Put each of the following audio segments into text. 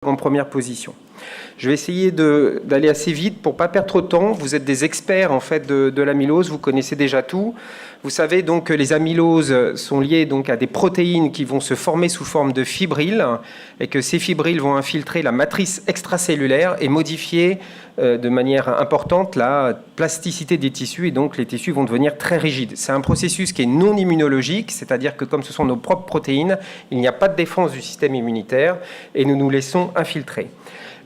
en première position. Je vais essayer d'aller assez vite pour ne pas perdre trop de temps. Vous êtes des experts en fait de l'amylose, vous connaissez déjà tout. Vous savez donc que les amyloses sont liées donc à des protéines qui vont se former sous forme de fibrilles et que ces fibrilles vont infiltrer la matrice extracellulaire et modifier de manière importante la plasticité des tissus et donc les tissus vont devenir très rigides. C'est un processus qui est non immunologique, c'est-à-dire que comme ce sont nos propres protéines, il n'y a pas de défense du système immunitaire et nous nous laissons infiltrer.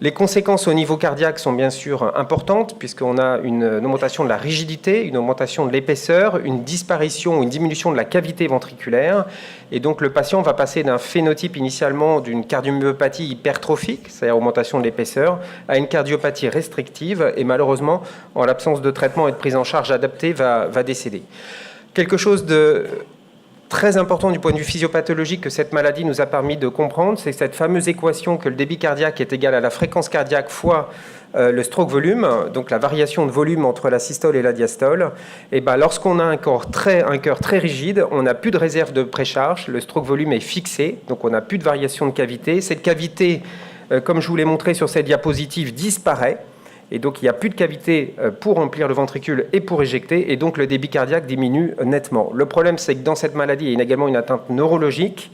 Les conséquences au niveau cardiaque sont bien sûr importantes puisqu'on a une augmentation de la rigidité, une augmentation de l'épaisseur, une disparition ou une diminution de la cavité ventriculaire. Et donc le patient va passer d'un phénotype initialement d'une cardiomyopathie hypertrophique, c'est-à-dire augmentation de l'épaisseur, à une cardiopathie restrictive et malheureusement, en l'absence de traitement et de prise en charge adaptée, va décéder. Quelque chose de très important du point de vue physiopathologique que cette maladie nous a permis de comprendre, c'est cette fameuse équation que le débit cardiaque est égal à la fréquence cardiaque fois le stroke volume, donc la variation de volume entre la systole et la diastole. Et ben, lorsqu'on a un cœur très rigide, on n'a plus de réserve de précharge, le stroke volume est fixé, donc on n'a plus de variation de cavité. Cette cavité, comme je vous l'ai montré sur cette diapositive, disparaît. Et donc, il n'y a plus de cavité pour remplir le ventricule et pour éjecter, et donc le débit cardiaque diminue nettement. Le problème, c'est que dans cette maladie, il y a également une atteinte neurologique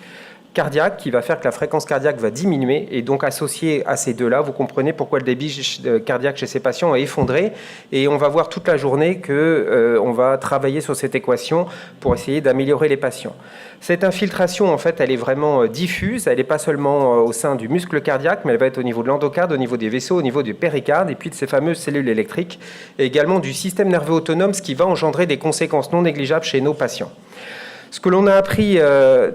cardiaque qui va faire que la fréquence cardiaque va diminuer, et donc associé à ces deux-là, vous comprenez pourquoi le débit cardiaque chez ces patients est effondré, et on va voir toute la journée qu'on va travailler sur cette équation pour essayer d'améliorer les patients. Cette infiltration, en fait, elle est vraiment diffuse, elle n'est pas seulement au sein du muscle cardiaque, mais elle va être au niveau de l'endocarde, au niveau des vaisseaux, au niveau du péricarde, et puis de ces fameuses cellules électriques, et également du système nerveux autonome, ce qui va engendrer des conséquences non négligeables chez nos patients. Ce que l'on a appris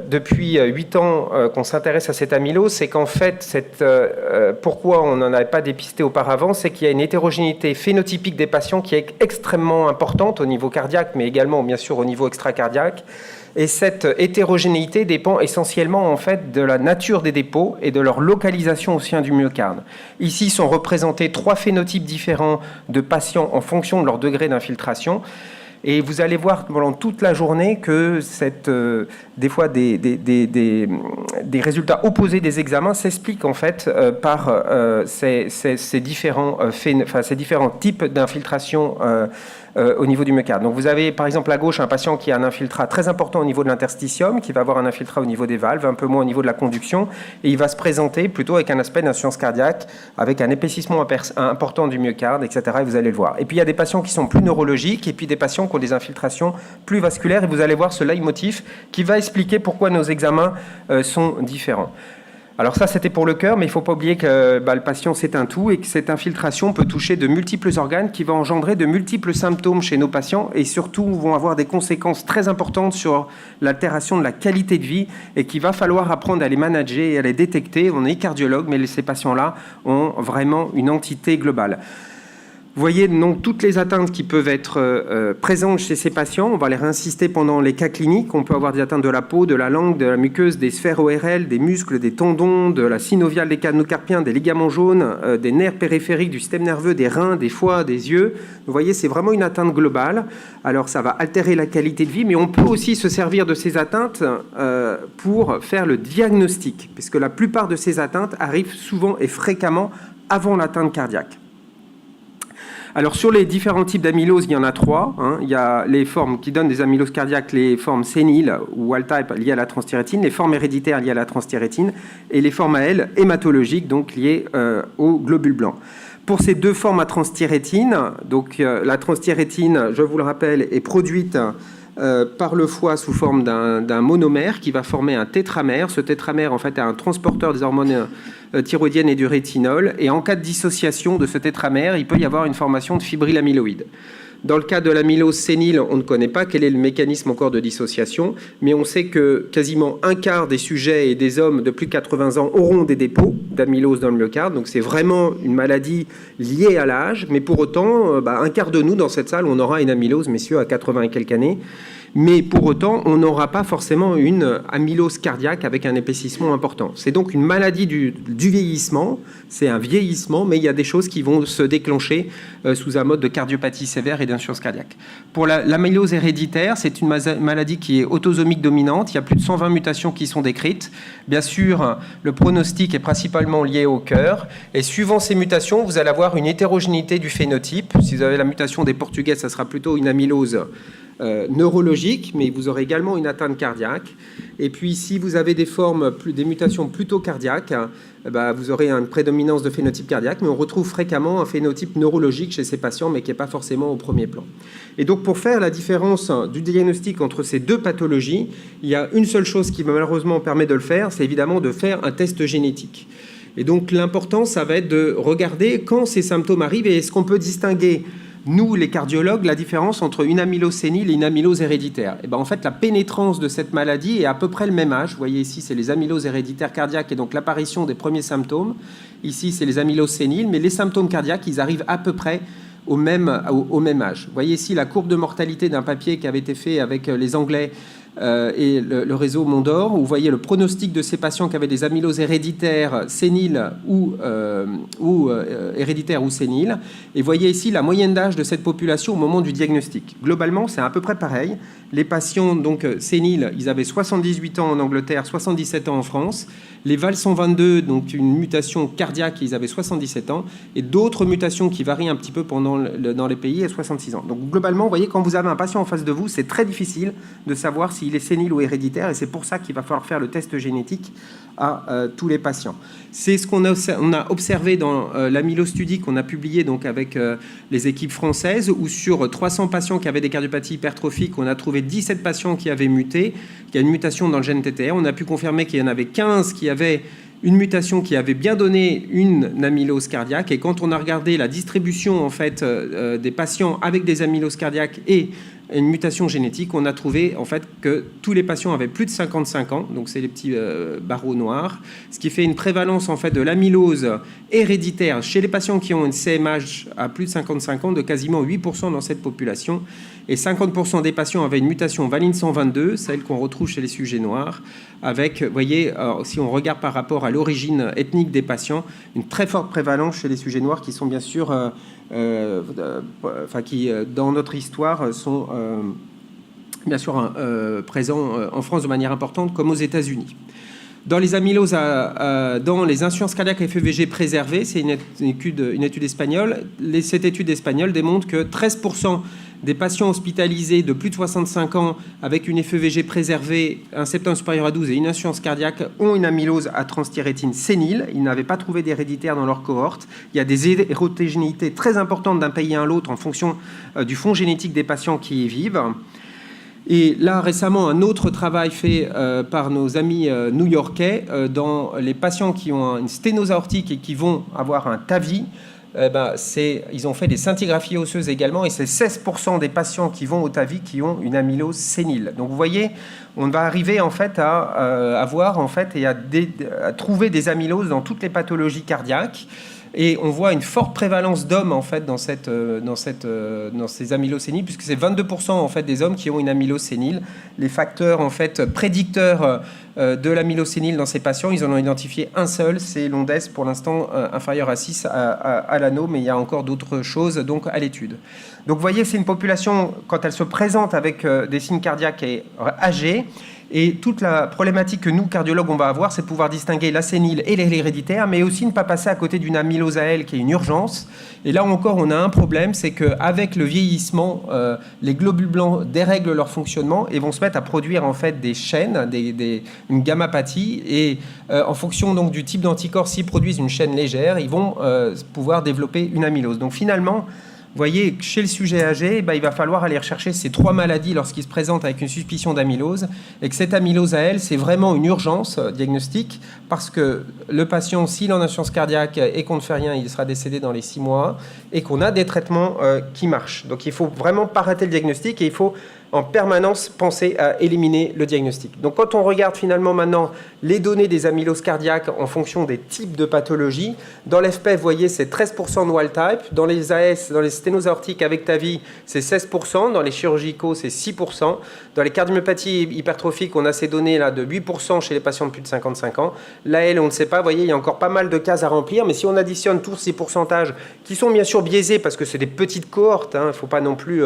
depuis 8 ans qu'on s'intéresse à cette amylose, c'est qu'en fait, pourquoi on n'en avait pas dépisté auparavant, c'est qu'il y a une hétérogénéité phénotypique des patients qui est extrêmement importante au niveau cardiaque, mais également bien sûr au niveau extracardiaque. Et cette hétérogénéité dépend essentiellement en fait de la nature des dépôts et de leur localisation au sein du myocarde. Ici sont représentés 3 phénotypes différents de patients en fonction de leur degré d'infiltration. Et vous allez voir pendant toute la journée que des fois des résultats opposés des examens s'expliquent en fait par ces différents types d'infiltration au niveau du myocarde. Donc vous avez par exemple à gauche un patient qui a un infiltrat très important au niveau de l'interstitium, qui va avoir un infiltrat au niveau des valves, un peu moins au niveau de la conduction, et il va se présenter plutôt avec un aspect d'insuffisance cardiaque, avec un épaississement important du myocarde, etc. Et vous allez le voir. Et puis il y a des patients qui sont plus neurologiques, et puis des patients qui ont des infiltrations plus vasculaires, et vous allez voir ce leitmotiv qui va expliquer pourquoi nos examens sont différents. Alors ça, c'était pour le cœur, mais il ne faut pas oublier que le patient, c'est un tout et que cette infiltration peut toucher de multiples organes qui va engendrer de multiples symptômes chez nos patients et surtout vont avoir des conséquences très importantes sur l'altération de la qualité de vie et qu'il va falloir apprendre à les manager et à les détecter. On est cardiologue, mais ces patients-là ont vraiment une entité globale. Vous voyez donc toutes les atteintes qui peuvent être présentes chez ces patients. On va les réinsister pendant les cas cliniques. On peut avoir des atteintes de la peau, de la langue, de la muqueuse, des sphères ORL, des muscles, des tendons, de la synoviale, des canaux carpiens, des ligaments jaunes, des nerfs périphériques, du système nerveux, des reins, des foies, des yeux. Vous voyez, c'est vraiment une atteinte globale. Alors ça va altérer la qualité de vie, mais on peut aussi se servir de ces atteintes pour faire le diagnostic, puisque la plupart de ces atteintes arrivent souvent et fréquemment avant l'atteinte cardiaque. Alors, sur les différents types d'amylose, il y en a 3. Il y a les formes qui donnent des amyloses cardiaques, les formes séniles ou wild-type liées à la transthyrétine, les formes héréditaires liées à la transthyrétine et les formes à L hématologiques, donc liées aux globules blancs. Pour ces 2 formes à transthyrétine, donc la transthyrétine, je vous le rappelle, est produite par le foie sous forme d'un monomère qui va former un tétramère. Ce tétramère, en fait, est un transporteur des hormones thyroïdiennes et du rétinol. Et en cas de dissociation de ce tétramère, il peut y avoir une formation de fibrille amyloïde. Dans le cas de l'amylose sénile, on ne connaît pas quel est le mécanisme encore de dissociation, mais on sait que quasiment un quart des sujets et des hommes de plus de 80 ans auront des dépôts d'amylose dans le myocarde. Donc c'est vraiment une maladie liée à l'âge, mais pour autant, un quart de nous dans cette salle, on aura une amylose, messieurs, à 80 et quelques années. mais pour autant, on n'aura pas forcément une amylose cardiaque avec un épaississement important. C'est donc une maladie du vieillissement, c'est un vieillissement, mais il y a des choses qui vont se déclencher sous un mode de cardiopathie sévère et d'insuffisance cardiaque. Pour l'amylose héréditaire, c'est une maladie qui est autosomique dominante, il y a plus de 120 mutations qui sont décrites. Bien sûr, le pronostic est principalement lié au cœur, et suivant ces mutations, vous allez avoir une hétérogénéité du phénotype. Si vous avez la mutation des Portugais, ça sera plutôt une amylose neurologique, mais vous aurez également une atteinte cardiaque. Et puis, si vous avez des mutations plutôt cardiaques, vous aurez une prédominance de phénotype cardiaque, mais on retrouve fréquemment un phénotype neurologique chez ces patients, mais qui n'est pas forcément au premier plan. Et donc, pour faire la différence du diagnostic entre ces deux pathologies, il y a une seule chose qui malheureusement permet de le faire, c'est évidemment de faire un test génétique. Et donc, l'important, ça va être de regarder quand ces symptômes arrivent et est-ce qu'on peut distinguer, nous, les cardiologues, la différence entre une amylose sénile et une amylose héréditaire. Et en fait, la pénétrance de cette maladie est à peu près le même âge. Vous voyez ici, c'est les amyloses héréditaires cardiaques et donc l'apparition des premiers symptômes. Ici, c'est les amyloses séniles, mais les symptômes cardiaques, ils arrivent à peu près au même âge. Vous voyez ici la courbe de mortalité d'un papier qui avait été fait avec les Anglais et le réseau Mondor, où vous voyez le pronostic de ces patients qui avaient des amyloses héréditaires séniles ou héréditaires ou séniles. Et vous voyez ici la moyenne d'âge de cette population au moment du diagnostic. Globalement, c'est à peu près pareil. Les patients donc séniles, ils avaient 78 ans en Angleterre, 77 ans en France. Les Val 122, donc une mutation cardiaque, ils avaient 77 ans. Et d'autres mutations qui varient un petit peu dans les pays à 66 ans. Donc globalement, vous voyez, quand vous avez un patient en face de vous, c'est très difficile de savoir s'il est sénile ou héréditaire. Et c'est pour ça qu'il va falloir faire le test génétique à tous les patients. C'est ce qu'on a observé dans l'amylose study qu'on a publié donc avec les équipes françaises, où sur 300 patients qui avaient des cardiopathies hypertrophiques, on a trouvé 17 patients qui avaient muté, qui a une mutation dans le gène TTR. On a pu confirmer qu'il y en avait 15 qui avaient une mutation qui avait bien donné une amylose cardiaque. Et quand on a regardé la distribution en fait des patients avec des amyloses cardiaques et une mutation génétique, on a trouvé en fait que tous les patients avaient plus de 55 ans, donc c'est les petits barreaux noirs, ce qui fait une prévalence en fait de l'amylose héréditaire chez les patients qui ont une CMH à plus de 55 ans de quasiment 8% dans cette population, et 50% des patients avaient une mutation valine 122, celle qu'on retrouve chez les sujets noirs, avec, vous voyez, si on regarde par rapport à l'origine ethnique des patients, une très forte prévalence chez les sujets noirs qui sont bien sûr qui, dans notre histoire, sont bien sûr présents en France de manière importante, comme aux États-Unis. Dans les amyloses, dans les insuffisances cardiaques à FEVG préservées, c'est une étude espagnole. Cette étude espagnole démontre que 13% des patients hospitalisés de plus de 65 ans avec une FEVG préservée, un septum supérieur à 12 et une insuffisance cardiaque ont une amylose à transthyrétine sénile. Ils n'avaient pas trouvé d'héréditaire dans leur cohorte. Il y a des hétérogénéités très importantes d'un pays à l'autre en fonction du fond génétique des patients qui y vivent. Et là, récemment, un autre travail fait par nos amis new-yorkais dans les patients qui ont une sténose aortique et qui vont avoir un TAVI. Ils ont fait des scintigraphies osseuses également, et c'est 16% des patients qui vont au TAVI qui ont une amylose sénile. Donc vous voyez, on va arriver en fait à avoir en fait et à trouver des amyloses dans toutes les pathologies cardiaques. Et on voit une forte prévalence d'hommes en fait dans ces amyloses séniles, puisque c'est 22% en fait des hommes qui ont une amylose sénile. Les facteurs en fait prédicteurs de l'amylose sénile dans ces patients, ils en ont identifié un seul, c'est l'ONDES pour l'instant inférieur à 6 à l'anneau, mais il y a encore d'autres choses donc à l'étude. Donc vous voyez, c'est une population, quand elle se présente avec des signes cardiaques, est âgée. Et toute la problématique que nous, cardiologues, on va avoir, c'est de pouvoir distinguer la sénile et l'héréditaire, mais aussi ne pas passer à côté d'une amylose AL qui est une urgence. Et là encore, on a un problème, c'est qu'avec le vieillissement, les globules blancs dérèglent leur fonctionnement et vont se mettre à produire en fait des chaînes, une gammapathie. Et en fonction donc du type d'anticorps, s'ils produisent une chaîne légère, ils vont pouvoir développer une amylose. Donc finalement, vous voyez, chez le sujet âgé, il va falloir aller rechercher ces 3 maladies lorsqu'il se présente avec une suspicion d'amylose, et que cette amylose à elle, c'est vraiment une urgence diagnostique, parce que le patient, s'il en a insuffisance cardiaque et qu'on ne fait rien, il sera décédé dans les 6 mois, et qu'on a des traitements qui marchent. Donc il ne faut vraiment pas rater le diagnostic, et il faut en permanence penser à éliminer le diagnostic. Donc quand on regarde finalement maintenant les données des amyloses cardiaques en fonction des types de pathologies, dans l'FPEF, vous voyez, c'est 13% de wild type, dans les AS, dans les sténoses aortiques avec TAVI, c'est 16%, dans les chirurgicaux, c'est 6%, dans les cardiomyopathies hypertrophiques, on a ces données là de 8% chez les patients de plus de 55 ans. L'AL, on ne sait pas, vous voyez, il y a encore pas mal de cases à remplir, mais si on additionne tous ces pourcentages, qui sont bien sûr biaisés parce que c'est des petites cohortes, il ne faut pas non plus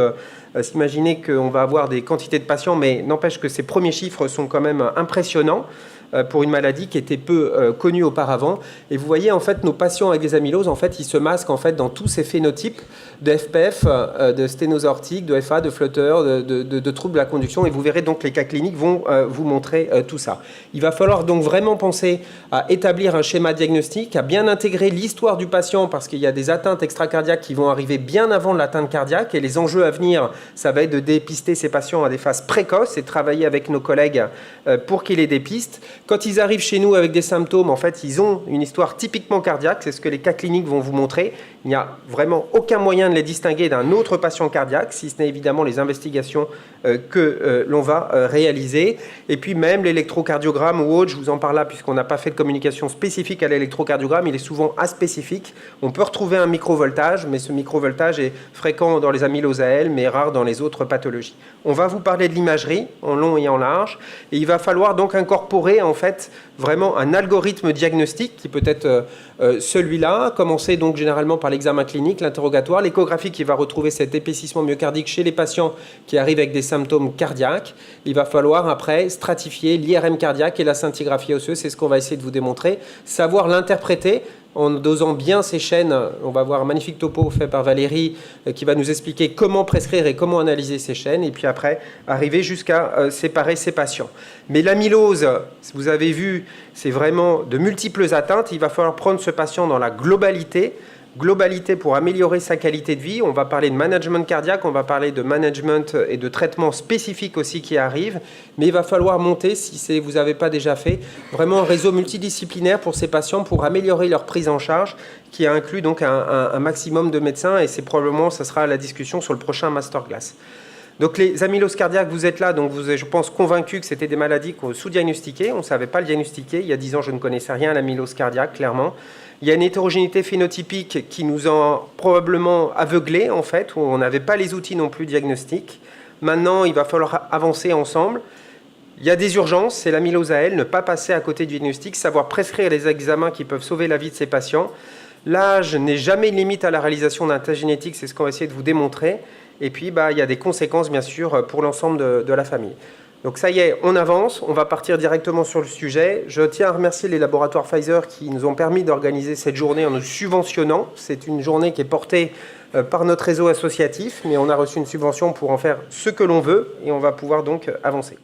s'imaginer qu'on va avoir des quantités de patients, mais n'empêche que ces premiers chiffres sont quand même impressionnants pour une maladie qui était peu connue auparavant. Et vous voyez, en fait, nos patients avec des amyloses, en fait, ils se masquent en fait, dans tous ces phénotypes de FPF, de sténose aortique, de FA, de flutter, de troubles de la conduction. Et vous verrez donc les cas cliniques vont vous montrer tout ça. Il va falloir donc vraiment penser à établir un schéma diagnostique, à bien intégrer l'histoire du patient parce qu'il y a des atteintes extracardiaques qui vont arriver bien avant l'atteinte cardiaque. Et les enjeux à venir, ça va être de dépister ces patients à des phases précoces et de travailler avec nos collègues pour qu'ils les dépistent. Quand ils arrivent chez nous avec des symptômes, en fait, ils ont une histoire typiquement cardiaque. C'est ce que les cas cliniques vont vous montrer. Il n'y a vraiment aucun moyen de les distinguer d'un autre patient cardiaque, si ce n'est évidemment les investigations que l'on va réaliser. Et puis même l'électrocardiogramme ou autre, je vous en parle là puisqu'on n'a pas fait de communication spécifique à l'électrocardiogramme, il est souvent aspécifique. On peut retrouver un microvoltage, mais ce microvoltage est fréquent dans les amyloses AL, mais rare dans les autres pathologies. On va vous parler de l'imagerie en long et en large, et il va falloir donc incorporer en fait vraiment un algorithme diagnostique qui peut être celui-là, commencer donc généralement par l'examen clinique, l'interrogatoire, l'échographie qui va retrouver cet épaississement myocardique chez les patients qui arrivent avec des symptômes cardiaques. Il va falloir après stratifier l'IRM cardiaque et la scintigraphie osseuse, c'est ce qu'on va essayer de vous démontrer, savoir l'interpréter en dosant bien ces chaînes. On va voir un magnifique topo fait par Valérie qui va nous expliquer comment prescrire et comment analyser ces chaînes, et puis après arriver jusqu'à séparer ces patients. Mais l'amylose, vous avez vu, c'est vraiment de multiples atteintes. Il va falloir prendre ce patient dans la globalité pour améliorer sa qualité de vie. On va parler de management cardiaque, on va parler de management et de traitement spécifique aussi qui arrivent, mais il va falloir monter, si vous n'avez pas déjà fait, vraiment un réseau multidisciplinaire pour ces patients pour améliorer leur prise en charge, qui inclut donc un maximum de médecins, et c'est probablement, ça sera la discussion sur le prochain masterclass. Donc les amyloses cardiaques, vous êtes là, donc vous êtes, je pense, convaincus que c'était des maladies qu'on sous-diagnostiquait. On ne savait pas le diagnostiquer. Il y a 10 ans, je ne connaissais rien à l'amylose cardiaque, clairement. Il y a une hétérogénéité phénotypique qui nous a probablement aveuglés, en fait, où on n'avait pas les outils non plus diagnostiques. Maintenant, il va falloir avancer ensemble. Il y a des urgences, c'est l'amylose AL, ne pas passer à côté du diagnostic, savoir prescrire les examens qui peuvent sauver la vie de ces patients. L'âge n'est jamais une limite à la réalisation d'un test génétique, c'est ce qu'on va essayer de vous démontrer. Et puis, il y a des conséquences, bien sûr, pour l'ensemble de la famille. Donc ça y est, on avance, on va partir directement sur le sujet. Je tiens à remercier les laboratoires Pfizer qui nous ont permis d'organiser cette journée en nous subventionnant. C'est une journée qui est portée par notre réseau associatif, mais on a reçu une subvention pour en faire ce que l'on veut et on va pouvoir donc avancer.